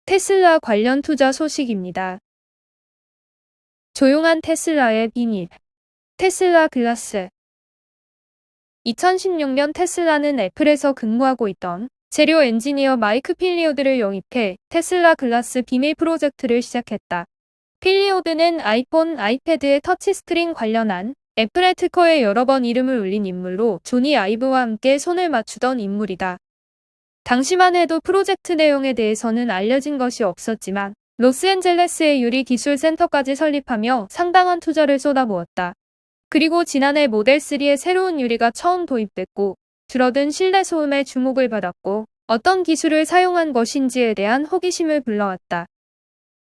테슬라 관련 투자 소식입니다. 조용한 테슬라의 비밀. 테슬라 글라스. 2016년 테슬라는 애플에서 근무하고 있던 재료 엔지니어 마이크 필리오드를 영입해 테슬라 글라스 비밀 프로젝트를 시작했다. 필리오드는 아이폰, 아이패드의 터치스크린 관련한 애플의 특허에 여러 번 이름을 올린 인물로 조니 아이브와 함께 손을 맞추던 인물이다. 당시만 해도 프로젝트 내용에 대해서는 알려진 것이 없었지만 로스앤젤레스의 유리기술센터까지 설립하며 상당한 투자를 쏟아부었다. 그리고 지난해 모델3의 새로운 유리가 처음 도입됐고 줄어든 실내 소음에 주목을 받았고 어떤 기술을 사용한 것인지에 대한 호기심을 불러왔다.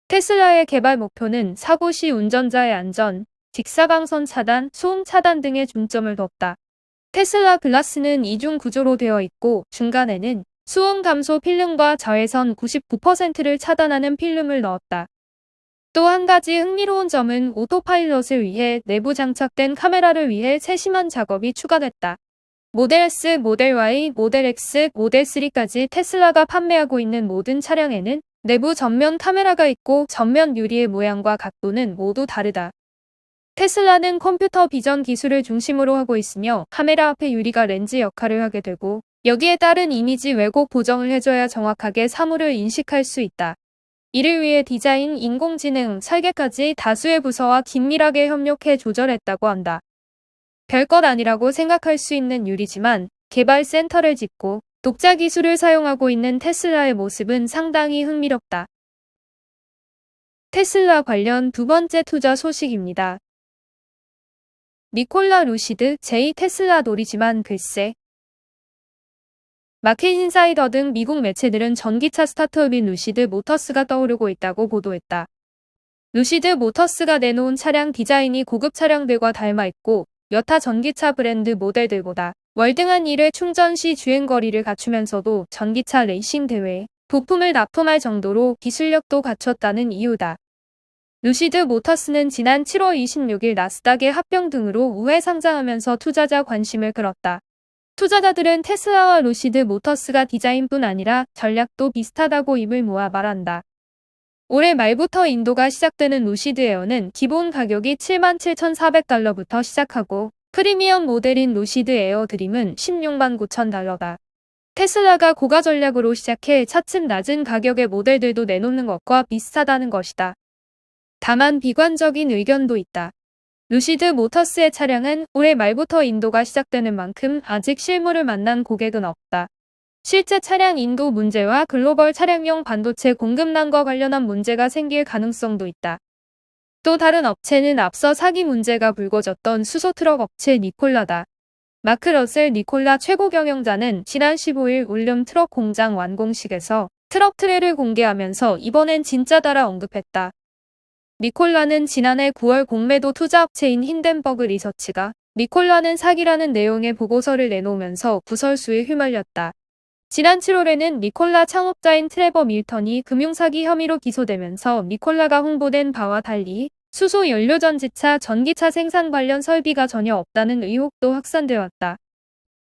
테슬라의 개발 목표는 사고 시 운전자의 안전, 직사광선 차단, 소음 차단 등에 중점을 뒀다. 테슬라 글라스는 이중 구조로 되어 있고 중간에는 소음 감소 필름과 자외선 99%를 차단하는 필름을 넣었다. 또 한 가지 흥미로운 점은 오토파일럿을 위해 내부 장착된 카메라를 위해 세심한 작업이 추가됐다. 모델 S, 모델 Y, 모델 X, 모델 3까지 테슬라가 판매하고 있는 모든 차량에는 내부 전면 카메라가 있고 전면 유리의 모양과 각도는 모두 다르다. 테슬라는 컴퓨터 비전 기술을 중심으로 하고 있으며 카메라 앞의 유리가 렌즈 역할을 하게 되고 여기에 따른 이미지 왜곡 보정을 해줘야 정확하게 사물을 인식할 수 있다. 이를 위해 디자인, 인공지능, 설계까지 다수의 부서와 긴밀하게 협력해 조절했다고 한다. 별것 아니라고 생각할 수 있는 유리지만 개발 센터를 짓고 독자 기술을 사용하고 있는 테슬라의 모습은 상당히 흥미롭다. 테슬라 관련 두 번째 투자 소식입니다. 니콜라 루시드, 제2 테슬라 놀이지만 글쎄. 마켓 인사이더 등 미국 매체들은 전기차 스타트업인 루시드 모터스가 떠오르고 있다고 보도했다. 루시드 모터스가 내놓은 차량 디자인이 고급 차량들과 닮아 있고 여타 전기차 브랜드 모델들보다 월등한 1회 충전 시 주행거리를 갖추면서도 전기차 레이싱 대회에 부품을 납품할 정도로 기술력도 갖췄다는 이유다. 루시드 모터스는 지난 7월 26일 나스닥의 합병 등으로 우회 상장하면서 투자자 관심을 끌었다. 투자자들은 테슬라와 루시드 모터스가 디자인뿐 아니라 전략도 비슷하다고 입을 모아 말한다. 올해 말부터 인도가 시작되는 루시드 에어는 기본 가격이 77,400달러부터 시작하고 프리미엄 모델인 루시드 에어 드림은 16만 9천 달러다. 테슬라가 고가 전략으로 시작해 차츰 낮은 가격의 모델들도 내놓는 것과 비슷하다는 것이다. 다만 비관적인 의견도 있다. 루시드 모터스의 차량은 올해 말부터 인도가 시작되는 만큼 아직 실물을 만난 고객은 없다. 실제 차량 인도 문제와 글로벌 차량용 반도체 공급난과 관련한 문제가 생길 가능성도 있다. 또 다른 업체는 앞서 사기 문제가 불거졌던 수소트럭 업체 니콜라다. 마크 러셀 니콜라 최고 경영자는 지난 15일 울름 트럭 공장 완공식에서 트럭 트레를 공개하면서 이번엔 진짜다라 언급했다. 니콜라는 지난해 9월 공매도 투자업체인 힌덴버그 리서치가 니콜라는 사기라는 내용의 보고서를 내놓으면서 구설수에 휘말렸다. 지난 7월에는 니콜라 창업자인 트레버 밀턴이 금융사기 혐의로 기소되면서 니콜라가 홍보된 바와 달리 수소 연료전지차, 전기차 생산 관련 설비가 전혀 없다는 의혹도 확산되었다.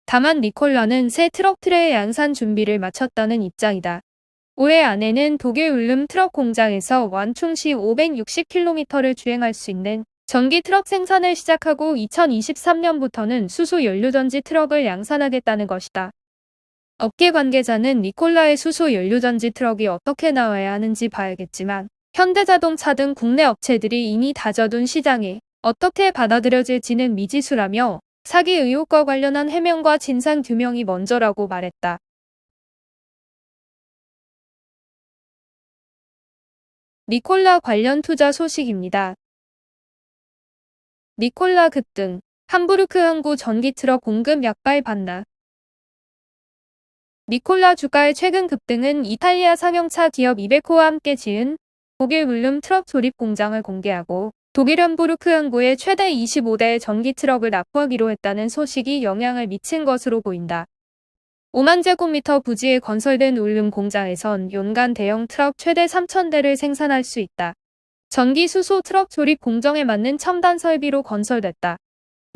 다만 니콜라는 새 트럭 트레의 양산 준비를 마쳤다는 입장이다. 올해 안에는 독일 울름 트럭 공장에서 완충 시 560km를 주행할 수 있는 전기 트럭 생산을 시작하고 2023년부터는 수소 연료전지 트럭을 양산하겠다는 것이다. 업계 관계자는 니콜라의 수소 연료전지 트럭이 어떻게 나와야 하는지 봐야겠지만 현대자동차 등 국내 업체들이 이미 다져둔 시장에 어떻게 받아들여질지는 미지수라며 사기 의혹과 관련한 해명과 진상 규명이 먼저라고 말했다. 니콜라 관련 투자 소식입니다. 니콜라 급등, 함부르크 항구 전기트럭 공급 약발 반납. 니콜라 주가의 최근 급등은 이탈리아 상용차 기업 이베코와 함께 지은 독일 울름 트럭 조립 공장을 공개하고 독일 함부르크 항구에 최대 25대의 전기 트럭을 납부하기로 했다는 소식이 영향을 미친 것으로 보인다. 5만 제곱미터 부지에 건설된 울름 공장에선 연간 대형 트럭 최대 3,000대를 생산할 수 있다. 전기 수소 트럭 조립 공정에 맞는 첨단 설비로 건설됐다.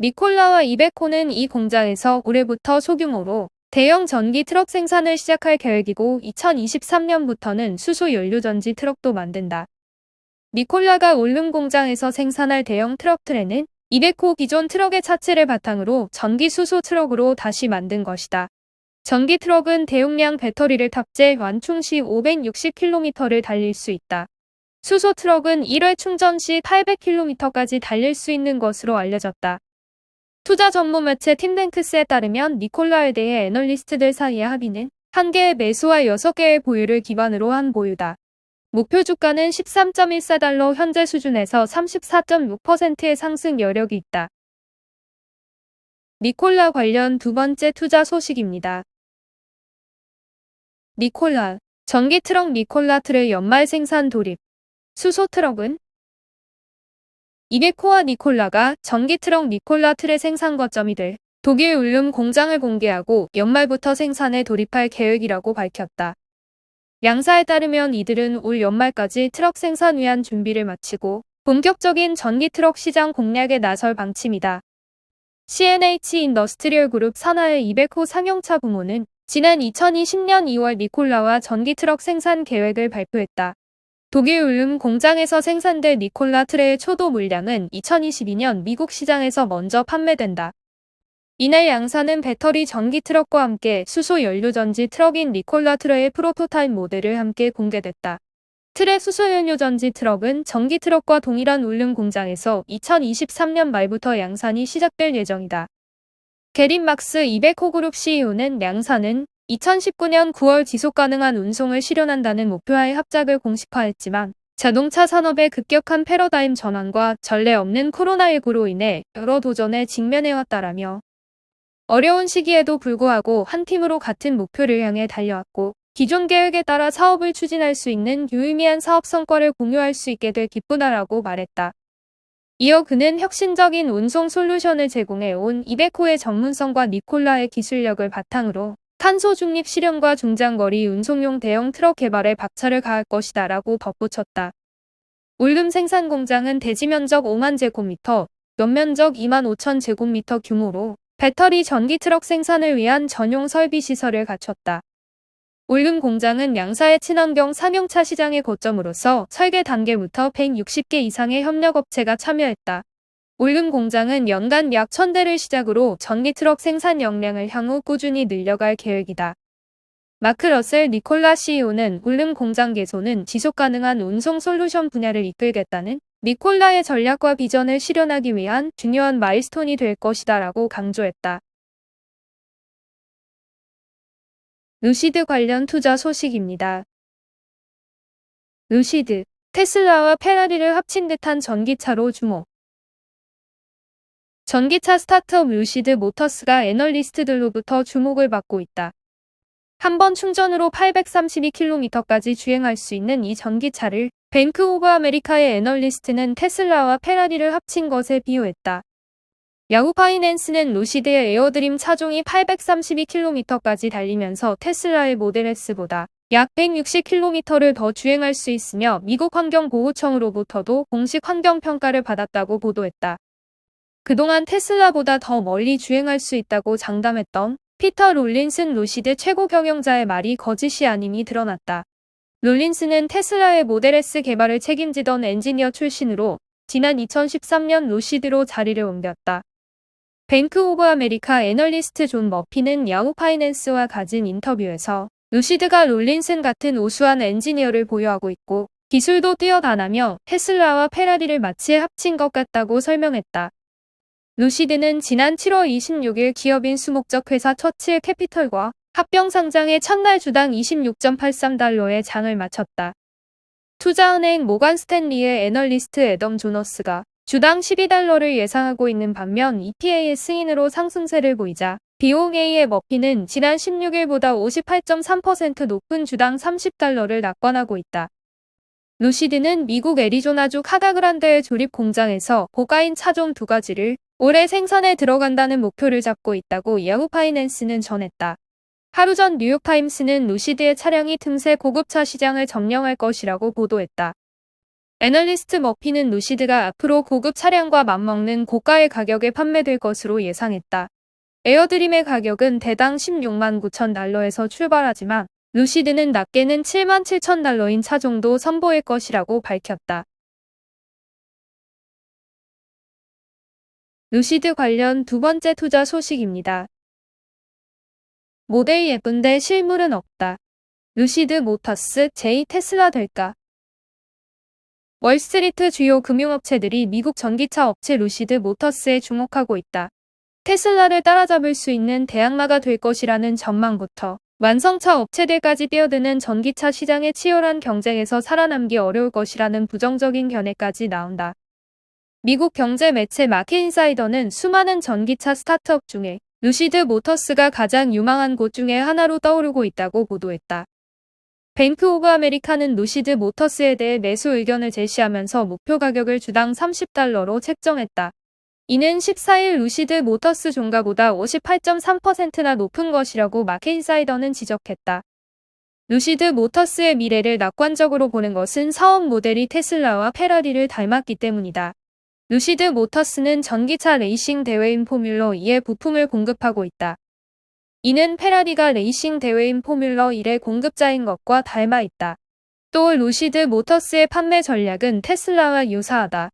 니콜라와 이베코는 이 공장에서 올해부터 소규모로 대형 전기 트럭 생산을 시작할 계획이고 2023년부터는 수소 연료 전지 트럭도 만든다. 니콜라가 울릉 공장에서 생산할 대형 트럭 트레는 200호 기존 트럭의 차체를 바탕으로 전기 수소 트럭으로 다시 만든 것이다. 전기 트럭은 대용량 배터리를 탑재 완충 시 560km를 달릴 수 있다. 수소 트럭은 1회 충전 시 800km까지 달릴 수 있는 것으로 알려졌다. 투자 전문 매체 팀랭크스에 따르면 니콜라에 대해 애널리스트들 사이의 합의는 1개의 매수와 6개의 보유를 기반으로 한 보유다. 목표 주가는 13.14달러, 현재 수준에서 34.6%의 상승 여력이 있다. 니콜라 관련 두 번째 투자 소식입니다. 니콜라, 전기 트럭 니콜라 트레 연말 생산 돌입. 수소 트럭은 200호와 니콜라가 전기 트럭 니콜라 트레 생산 거점이 될 독일 울름 공장을 공개하고 연말부터 생산에 돌입할 계획이라고 밝혔다. 양사에 따르면 이들은 올 연말까지 트럭 생산 위한 준비를 마치고 본격적인 전기 트럭 시장 공략에 나설 방침이다. CNH 인더스트리얼 그룹 산하의 200호 상용차 부문은 지난 2020년 2월 니콜라와 전기 트럭 생산 계획을 발표했다. 독일 울름 공장에서 생산될 니콜라 트레의 초도 물량은 2022년 미국 시장에서 먼저 판매된다. 이날 양사는 배터리 전기 트럭과 함께 수소 연료 전지 트럭인 니콜라 트레의 프로토타입 모델을 함께 공개됐다. 트레 수소 연료 전지 트럭은 전기 트럭과 동일한 울릉 공장에서 2023년 말부터 양산이 시작될 예정이다. 게린 막스 200호 그룹 CEO는 양사는 2019년 9월 지속가능한 운송을 실현한다는 목표하에 합작을 공식화했지만 자동차 산업의 급격한 패러다임 전환과 전례 없는 코로나19로 인해 여러 도전에 직면해왔다라며 어려운 시기에도 불구하고 한 팀으로 같은 목표를 향해 달려왔고 기존 계획에 따라 사업을 추진할 수 있는 유의미한 사업 성과를 공유할 수 있게 돼 기쁘다라고 말했다. 이어 그는 혁신적인 운송 솔루션을 제공해 온 200호의 전문성과 니콜라의 기술력을 바탕으로 탄소 중립 실현과 중장거리 운송용 대형 트럭 개발에 박차를 가할 것이다 라고 덧붙였다. 울름 생산 공장은 대지 면적 5만 제곱미터, 연면적 2만 5천 제곱미터 규모로 배터리 전기 트럭 생산을 위한 전용 설비 시설을 갖췄다. 울름 공장은 양사의 친환경 상용차 시장의 거점으로서 설계 단계부터 160개 이상의 협력업체가 참여했다. 울름 공장은 연간 약 1000대를 시작으로 전기 트럭 생산 역량을 향후 꾸준히 늘려갈 계획이다. 마크 러셀 니콜라 CEO는 울름 공장 개소는 지속가능한 운송 솔루션 분야를 이끌겠다는 니콜라의 전략과 비전을 실현하기 위한 중요한 마일스톤이 될 것이다 라고 강조했다. 루시드 관련 투자 소식입니다. 루시드, 테슬라와 페라리를 합친 듯한 전기차로 주목. 전기차 스타트업 루시드 모터스가 애널리스트들로부터 주목을 받고 있다. 한 번 충전으로 832km까지 주행할 수 있는 이 전기차를 뱅크 오브 아메리카의 애널리스트는 테슬라와 페라리를 합친 것에 비유했다. 야후 파이낸스는 루시드의 에어드림 차종이 832km까지 달리면서 테슬라의 모델 S보다 약 160km를 더 주행할 수 있으며 미국 환경보호청으로부터도 공식 환경평가를 받았다고 보도했다. 그동안 테슬라보다 더 멀리 주행할 수 있다고 장담했던 피터 롤린슨 루시드 최고 경영자의 말이 거짓이 아님이 드러났다. 롤린슨은 테슬라의 모델 S 개발을 책임지던 엔지니어 출신으로 지난 2013년 루시드로 자리를 옮겼다. 뱅크 오브 아메리카 애널리스트 존 머피는 야후 파이낸스와 가진 인터뷰에서 루시드가 롤린슨 같은 우수한 엔지니어를 보유하고 있고 기술도 뛰어나다며 테슬라와 페라리를 마치 합친 것 같다고 설명했다. 루시드는 지난 7월 26일 기업인 수목적 회사 처칠 캐피털과 합병 상장의 첫날 주당 26.83달러의 장을 마쳤다. 투자은행 모간 스탠리의 애널리스트 애덤 조너스가 주당 12달러를 예상하고 있는 반면 EPA의 승인으로 상승세를 보이자 BOA의 머피는 지난 16일보다 58.3% 높은 주당 30달러를 낙관하고 있다. 루시드는 미국 애리조나주 카다그란데의 조립 공장에서 고가인 차종 2가지를 올해 생산에 들어간다는 목표를 잡고 있다고 야후 파이낸스는 전했다. 하루 전 뉴욕타임스는 루시드의 차량이 틈새 고급차 시장을 점령할 것이라고 보도했다. 애널리스트 머피는 루시드가 앞으로 고급 차량과 맞먹는 고가의 가격에 판매될 것으로 예상했다. 에어드림의 가격은 대당 16만 9천 달러에서 출발하지만 루시드는 낮게는 7만 7천 달러인 차종도 선보일 것이라고 밝혔다. 루시드 관련 두 번째 투자 소식입니다. 모델이 예쁜데 실물은 없다. 루시드 모터스 제2 테슬라 될까? 월스트리트 주요 금융업체들이 미국 전기차 업체 루시드 모터스에 주목하고 있다. 테슬라를 따라잡을 수 있는 대항마가 될 것이라는 전망부터 완성차 업체들까지 뛰어드는 전기차 시장의 치열한 경쟁에서 살아남기 어려울 것이라는 부정적인 견해까지 나온다. 미국 경제 매체 마켓인사이더는 수많은 전기차 스타트업 중에 루시드 모터스가 가장 유망한 곳 중에 하나로 떠오르고 있다고 보도했다. 뱅크 오브 아메리카는 루시드 모터스에 대해 매수 의견을 제시하면서 목표 가격을 주당 30달러로 책정했다. 이는 14일 루시드 모터스 종가보다 58.3%나 높은 것이라고 마켓인사이더는 지적했다. 루시드 모터스의 미래를 낙관적으로 보는 것은 사업 모델이 테슬라와 페라리를 닮았기 때문이다. 루시드 모터스는 전기차 레이싱 대회인 포뮬러 2의 부품을 공급하고 있다. 이는 페라리가 레이싱 대회인 포뮬러 1의 공급자인 것과 닮아 있다. 또 루시드 모터스의 판매 전략은 테슬라와 유사하다.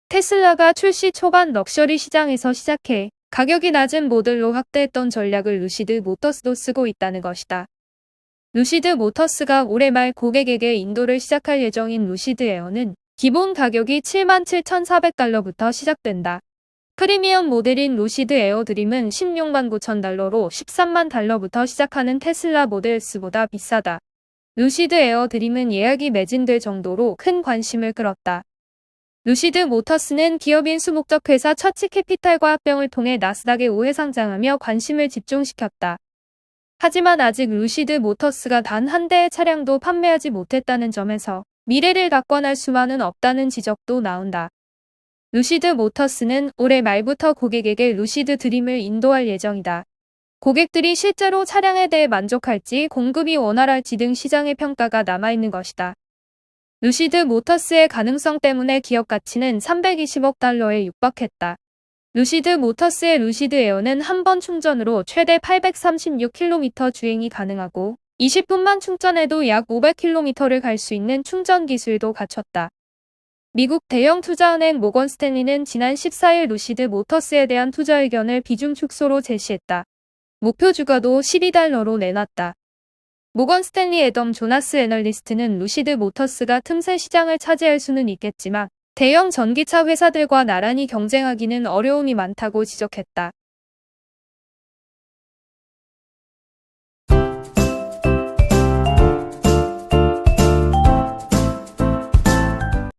테슬라가 출시 초반 럭셔리 시장에서 시작해 가격이 낮은 모델로 확대했던 전략을 루시드 모터스도 쓰고 있다는 것이다. 루시드 모터스가 올해 말 고객에게 인도를 시작할 예정인 루시드 에어는 기본 가격이 77,400달러부터 시작된다. 프리미엄 모델인 루시드 에어 드림은 16만 9천 달러로 13만 달러부터 시작하는 테슬라 모델 S보다 비싸다. 루시드 에어 드림은 예약이 매진될 정도로 큰 관심을 끌었다. 루시드 모터스는 기업인 수목적 회사 처치 캐피탈과 합병을 통해 나스닥에 우회 상장하며 관심을 집중시켰다. 하지만 아직 루시드 모터스가 단 한 대의 차량도 판매하지 못했다는 점에서 미래를 낙관할 수만은 없다는 지적도 나온다. 루시드 모터스는 올해 말부터 고객에게 루시드 드림을 인도할 예정이다. 고객들이 실제로 차량에 대해 만족할지 공급이 원활할지 등 시장의 평가가 남아있는 것이다. 루시드 모터스의 가능성 때문에 기업 가치는 320억 달러에 육박했다. 루시드 모터스의 루시드 에어는 한 번 충전으로 최대 836km 주행이 가능하고 20분만 충전해도 약 500km를 갈 수 있는 충전 기술도 갖췄다. 미국 대형 투자은행 모건 스탠리는 지난 14일 루시드 모터스에 대한 투자 의견을 비중 축소로 제시했다. 목표 주가도 12달러로 내놨다. 모건 스탠리 애덤 조나스 애널리스트는 루시드 모터스가 틈새 시장을 차지할 수는 있겠지만 대형 전기차 회사들과 나란히 경쟁하기는 어려움이 많다고 지적했다.